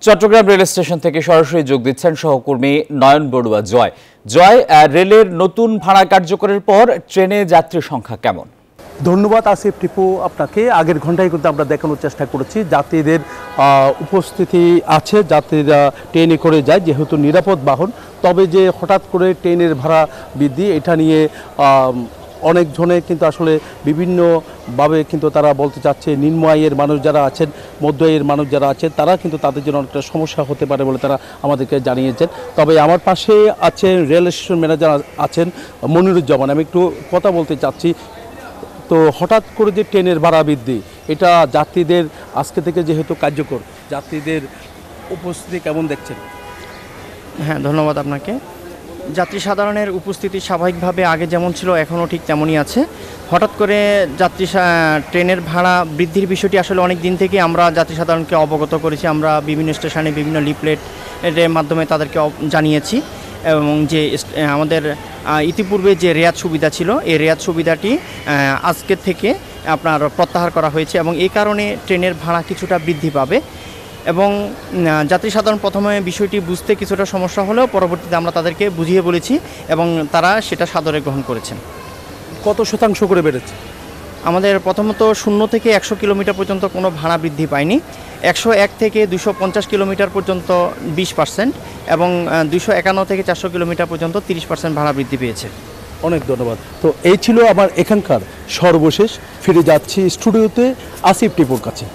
Chittagong rail station থেকে সরাসরি যোগ দিচ্ছেন সহকর্মী নয়ন বড়ুয়া জয়। রেলের নতুন ভাড়া কার্যকরের পর ট্রেনে যাত্রী সংখ্যা কেমন? ধন্যবাদ আসিফ টিপু আপনাকে। আগের ঘন্টায় কিন্তু আমরা দেখানোর চেষ্টা করেছি যাত্রীদের উপস্থিতি আছে, যাত্রীরা ট্রেনে করে যায় যেহেতু নিরাপদ বাহন। তবে যে হঠাৎ করে ট্রেনের ভাড়া বৃদ্ধি এটা নিয়ে অনেকজনে কিন্তু আসলে বিভিন্নভাবে কিন্তু তারা বলতে চাচ্ছে নিম্ন আয়ের মানুষ যারা আছেন, মধ্য আয়ের মানুষ যারা আছেন তারা কিন্তু তাদের জন্য অনেকটা সমস্যা হতে পারে বলে তারা আমাদেরকে জানিয়েছেন। তবে আমার পাশে আছেন রেল স্টেশন ম্যানেজার আছেন মনিরুজ্জামান, আমি একটু কথা বলতে চাচ্ছি। তো হঠাৎ করে যে ট্রেনের ভাড়া বৃদ্ধি এটা যাত্রীদের আজকে থেকে যেহেতু কার্যকর, যাত্রীদের উপস্থিতি কেমন দেখছেন? হ্যাঁ, ধন্যবাদ আপনাকে। যাত্রী সাধারণের উপস্থিতি স্বাভাবিকভাবে আগে যেমন ছিল এখনও ঠিক তেমনই আছে। হঠাৎ করে ট্রেনের ভাড়া বৃদ্ধির বিষয়টি আসলে অনেক দিন থেকে আমরা যাত্রী সাধারণকে অবগত করেছি। আমরা বিভিন্ন স্টেশনে বিভিন্ন লিফলেটের মাধ্যমে তাদেরকে জানিয়েছি এবং যে আমাদের ইতিপূর্বে যে রেয়াত সুবিধা ছিল এই রেয়াত সুবিধাটি আজকের থেকে আপনার প্রত্যাহার করা হয়েছে এবং এই কারণে ট্রেনের ভাড়া কিছুটা বৃদ্ধি পাবে এবং যাত্রী সাধারণ প্রথমে বিষয়টি বুঝতে কিছুটা সমস্যা হলেও পরবর্তীতে আমরা তাদেরকে বুঝিয়ে বলেছি এবং তারা সেটা সাদরে গ্রহণ করেছেন। কত শতাংশ করে বেড়েছে? আমাদের প্রথমত 0 থেকে 100 কিলোমিটার পর্যন্ত কোনো ভাড়া বৃদ্ধি পায়নি। 101 থেকে 250 কিলোমিটার পর্যন্ত 20% এবং 251 থেকে 400 কিলোমিটার পর্যন্ত 30% ভাড়া বৃদ্ধি পেয়েছে। অনেক ধন্যবাদ। তো এই ছিল আমার এখানকার সর্বশেষ। ফিরে যাচ্ছি স্টুডিওতে আসিফ টিপুর কাছে।